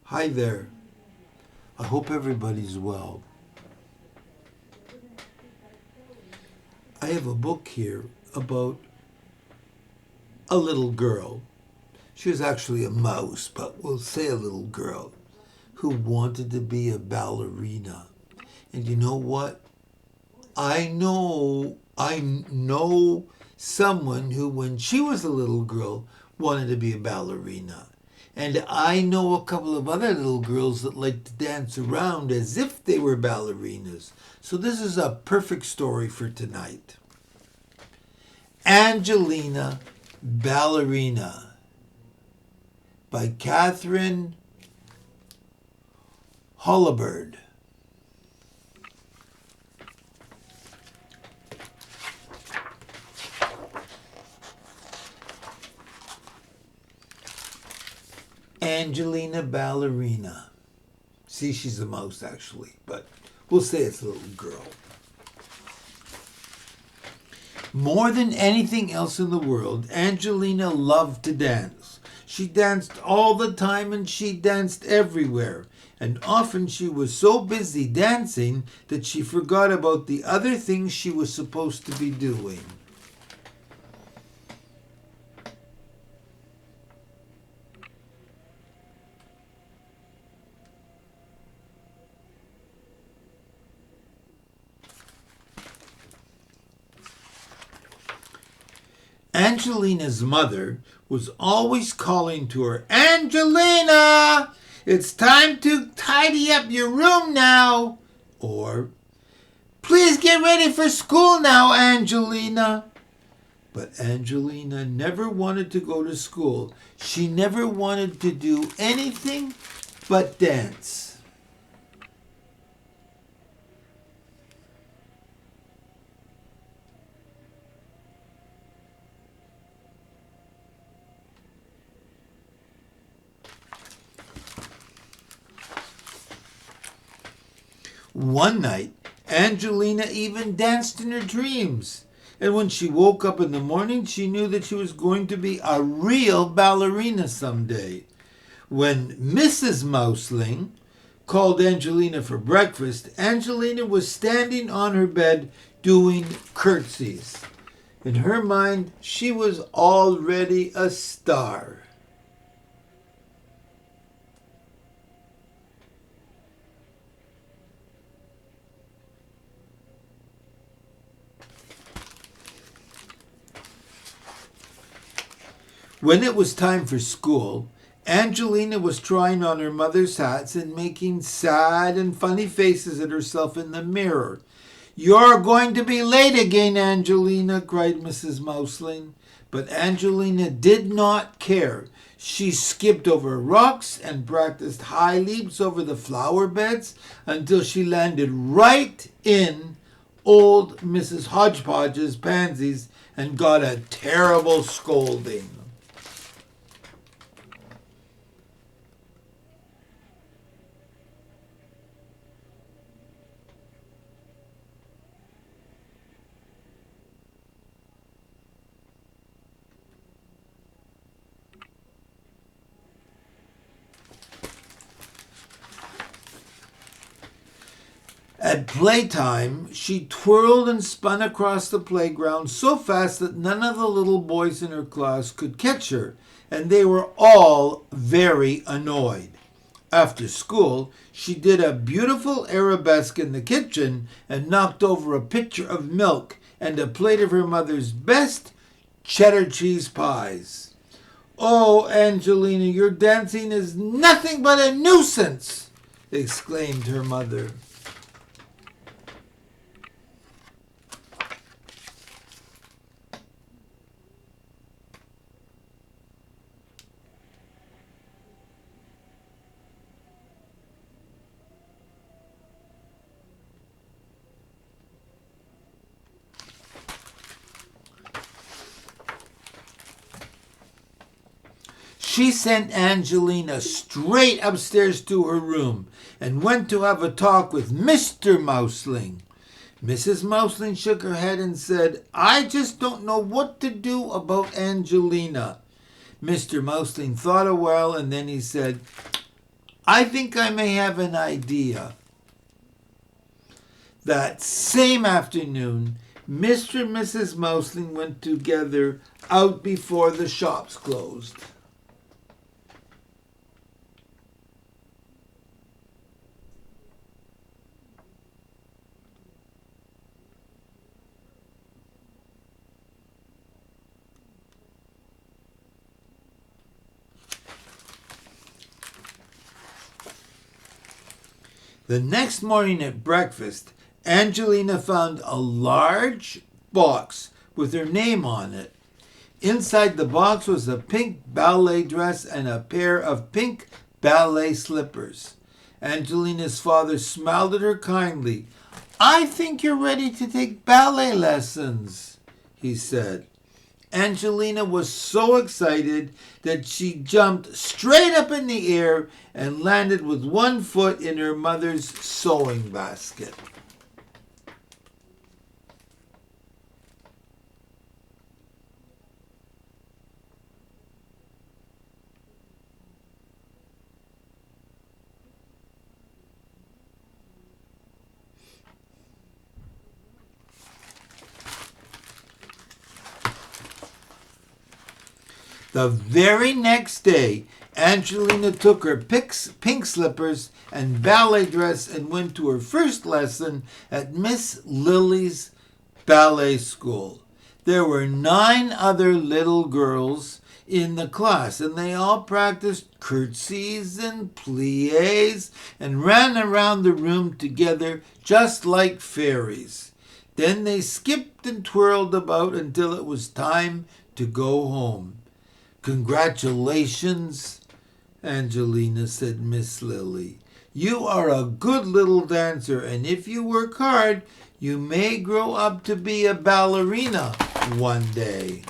Hi there. I hope everybody's well. I have a book here about a little girl. She was actually a mouse, but we'll say a little girl who wanted to be a ballerina. And you know what? I know someone who, when she was a little girl, wanted to be a ballerina. And I know a couple of other little girls that like to dance around as if they were ballerinas. So this is a perfect story for tonight. Angelina, Ballerina by Katherine Holabird. Angelina Ballerina. See, she's a mouse actually, but we'll say it's a little girl. More than anything else in the world, Angelina loved to dance. She danced all the time and she danced everywhere. And often she was so busy dancing that she forgot about the other things she was supposed to be doing. Angelina's mother was always calling to her, "Angelina, it's time to tidy up your room now." Or, "Please get ready for school now, Angelina." But Angelina never wanted to go to school. She never wanted to do anything but dance. One night, Angelina even danced in her dreams. And when she woke up in the morning, she knew that she was going to be a real ballerina someday. When Mrs. Mouseling called Angelina for breakfast, Angelina was standing on her bed doing curtsies. In her mind, she was already a star. When it was time for school, Angelina was trying on her mother's hats and making sad and funny faces at herself in the mirror. "You're going to be late again, Angelina," cried Mrs. Mouseling. But Angelina did not care. She skipped over rocks and practiced high leaps over the flower beds until she landed right in old Mrs. Hodgepodge's pansies and got a terrible scolding. At playtime, she twirled and spun across the playground so fast that none of the little boys in her class could catch her, and they were all very annoyed. After school, she did a beautiful arabesque in the kitchen and knocked over a pitcher of milk and a plate of her mother's best cheddar cheese pies. "Oh, Angelina, your dancing is nothing but a nuisance!" exclaimed her mother. She sent Angelina straight upstairs to her room and went to have a talk with Mr. Mouseling. Mrs. Mouseling shook her head and said, "I just don't know what to do about Angelina." Mr. Mouseling thought a while and then he said, I think I may have an idea. That same afternoon, Mr. and Mrs. Mouseling went together out before the shops closed. The next morning at breakfast, Angelina found a large box with her name on it. Inside the box was a pink ballet dress and a pair of pink ballet slippers. Angelina's father smiled at her kindly. "I think you're ready to take ballet lessons," he said. Angelina was so excited that she jumped straight up in the air and landed with one foot in her mother's sewing basket. The very next day, Angelina took her pink slippers and ballet dress and went to her first lesson at Miss Lily's ballet school. There were 9 other little girls in the class, and they all practiced curtsies and plies and ran around the room together just like fairies. Then they skipped and twirled about until it was time to go home. "Congratulations," Angelina, said Miss Lily. "You are a good little dancer, and if you work hard, you may grow up to be a ballerina one day."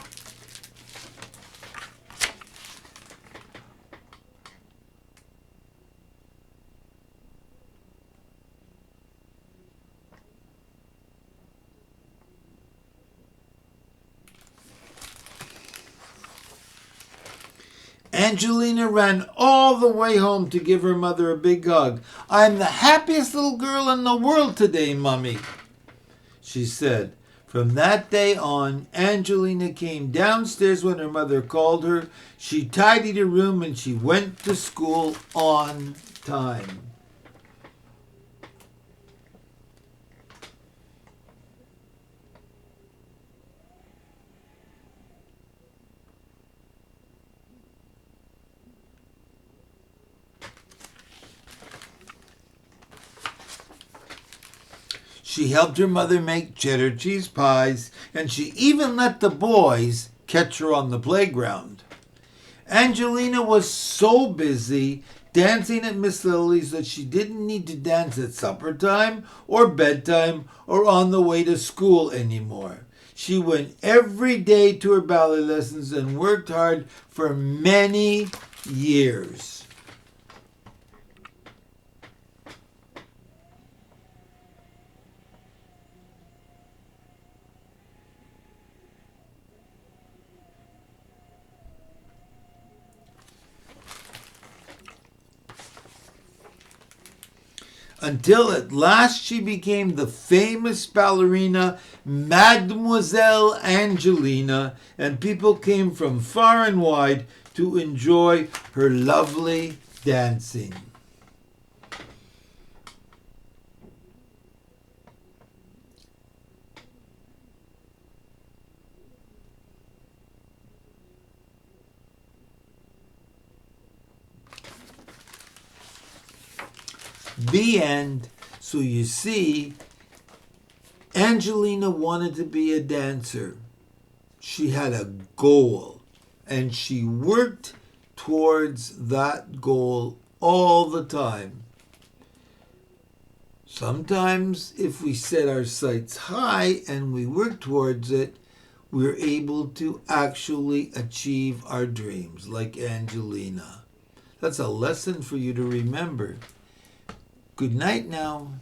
Angelina ran all the way home to give her mother a big hug. "I'm the happiest little girl in the world today, Mummy," she said. From that day on, Angelina came downstairs when her mother called her. She tidied her room and she went to school on time. She helped her mother make cheddar cheese pies, and she even let the boys catch her on the playground. Angelina was so busy dancing at Miss Lily's that she didn't need to dance at supper time or bedtime or on the way to school anymore. She went every day to her ballet lessons and worked hard for many years. Until at last she became the famous ballerina Mademoiselle Angelina, and people came from far and wide to enjoy her lovely dancing. The end. So you see, Angelina wanted to be a dancer. She had a goal, and she worked towards that goal all the time. Sometimes, if we set our sights high and we work towards it, we're able to actually achieve our dreams, like Angelina. That's a lesson for you to remember. Good night now.